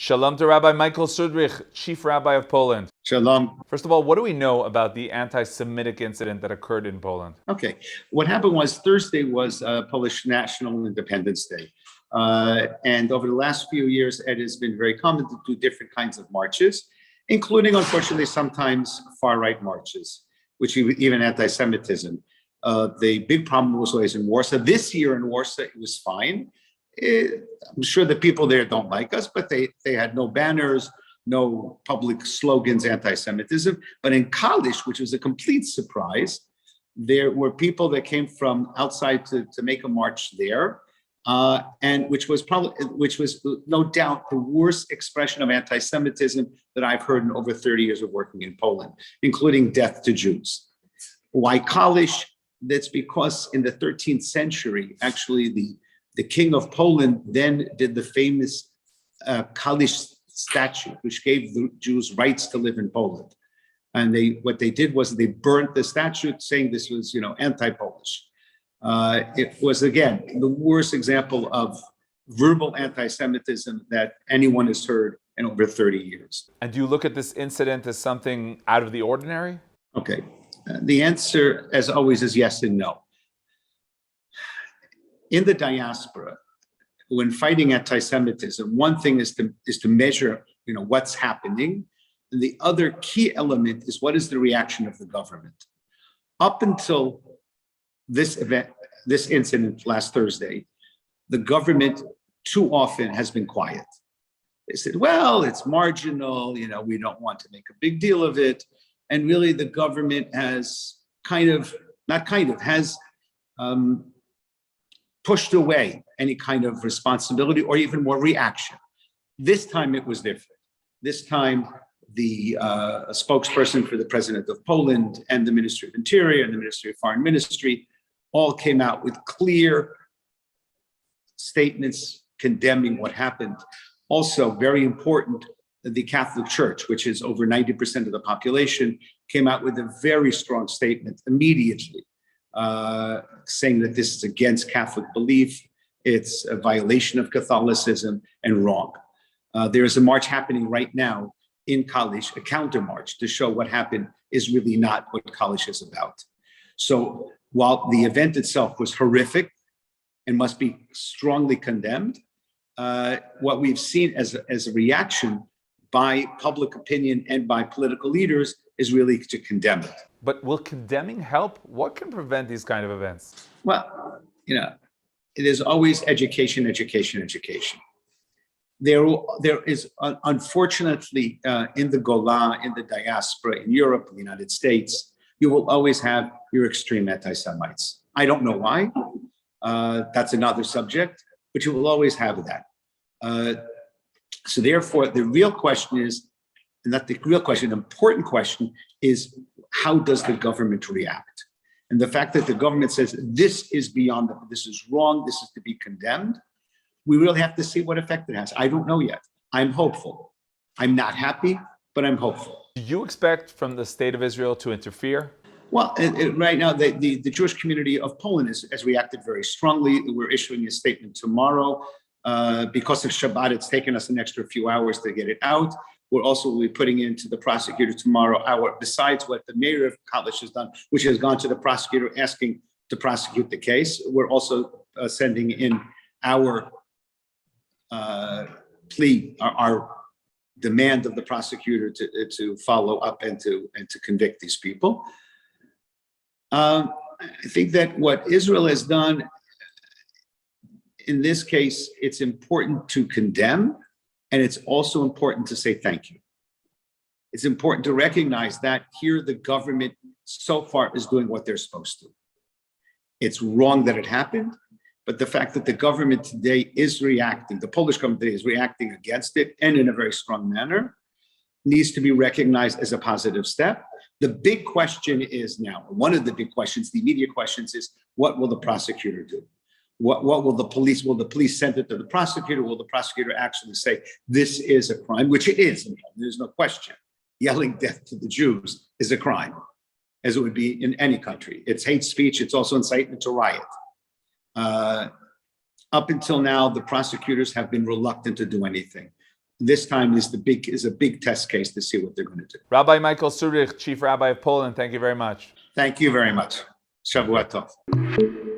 Shalom to Rabbi Michael Schudrich, Chief Rabbi of Poland. Shalom. First of all, what do we know about the anti-Semitic incident that occurred in Poland? Okay. What happened was Thursday was Polish National Independence Day. And over the last few years, it has been very common to do different kinds of marches, including, unfortunately, sometimes far-right marches, which even anti-Semitism. The big problem was always in Warsaw. This year in Warsaw, it was fine. I'm sure the people there don't like us, but they had no banners, no public slogans, anti-Semitism. But in Kalisz, which was a complete surprise, there were people that came from outside to make a march there, and which was no doubt the worst expression of anti-Semitism that I've heard in over 30 years of working in Poland, including death to Jews. Why Kalisz? That's because in the 13th century, actually the king of Poland then did the famous Kalisz statute, which gave the Jews rights to live in Poland. And what they did was they burnt the statute, saying this was, anti-Polish. It was, again, the worst example of verbal anti-Semitism that anyone has heard in over 30 years. And do you look at this incident as something out of the ordinary? Okay. The answer, as always, is yes and no. In the diaspora, when fighting anti-Semitism, one thing is to measure, what's happening. And the other key element is what is the reaction of the government. Up until this incident last Thursday, the government too often has been quiet. They said, well, it's marginal, we don't want to make a big deal of it. And really the government has pushed away any kind of responsibility or even more reaction. This time it was different. This time the spokesperson for the president of Poland and the Ministry of Interior and the Ministry of Foreign Ministry all came out with clear statements condemning what happened. Also, very important, the Catholic Church, which is over 90% of the population, came out with a very strong statement immediately, saying that this is against Catholic belief, it's a violation of Catholicism and wrong. There is a march happening right now in Kalisz, a counter march to show what happened is really not what Kalisz is about. So while the event itself was horrific and must be strongly condemned, what we've seen as a reaction by public opinion and by political leaders is really to condemn it. But will condemning help? What can prevent these kind of events? Well, it is always education. There is, unfortunately, in the Golan, in the diaspora, in Europe, in the United States, you will always have your extreme anti-Semites. I don't know why. That's another subject, but you will always have that. So therefore, the real question is, not the real question, the important question is, how does the government react? And the fact that the government says, this is this is wrong, this is to be condemned, we really have to see what effect it has. I don't know yet. I'm hopeful. I'm not happy, but I'm hopeful. Do you expect from the state of Israel to interfere? Well, right now, the Jewish community of Poland has reacted very strongly. We're issuing a statement tomorrow. Because of Shabbat, it's taken us an extra few hours to get it out. We'll also be putting into the prosecutor tomorrow, besides what the mayor of Kalisz has done, which has gone to the prosecutor asking to prosecute the case. We're also sending in our plea, our demand of the prosecutor to follow up and to convict these people. I think that what Israel has done, in this case, it's important to condemn, and it's also important to say thank you. It's important to recognize that here the government so far is doing what they're supposed to. It's wrong that it happened, but the fact that the government today is reacting, the Polish government today is reacting against it and in a very strong manner, needs to be recognized as a positive step. The big question is now, one of the big questions, the immediate questions is, what will the prosecutor do? What will the police send it to the prosecutor? Will the prosecutor actually say, this is a crime, which it is, there's no question. Yelling death to the Jews is a crime, as it would be in any country. It's hate speech, it's also incitement to riot. Up until now, the prosecutors have been reluctant to do anything. this time is a big test case to see what they're going to do. Rabbi Michael Schudrich, Chief Rabbi of Poland, thank you very much. Thank you very much. Shavua Tov.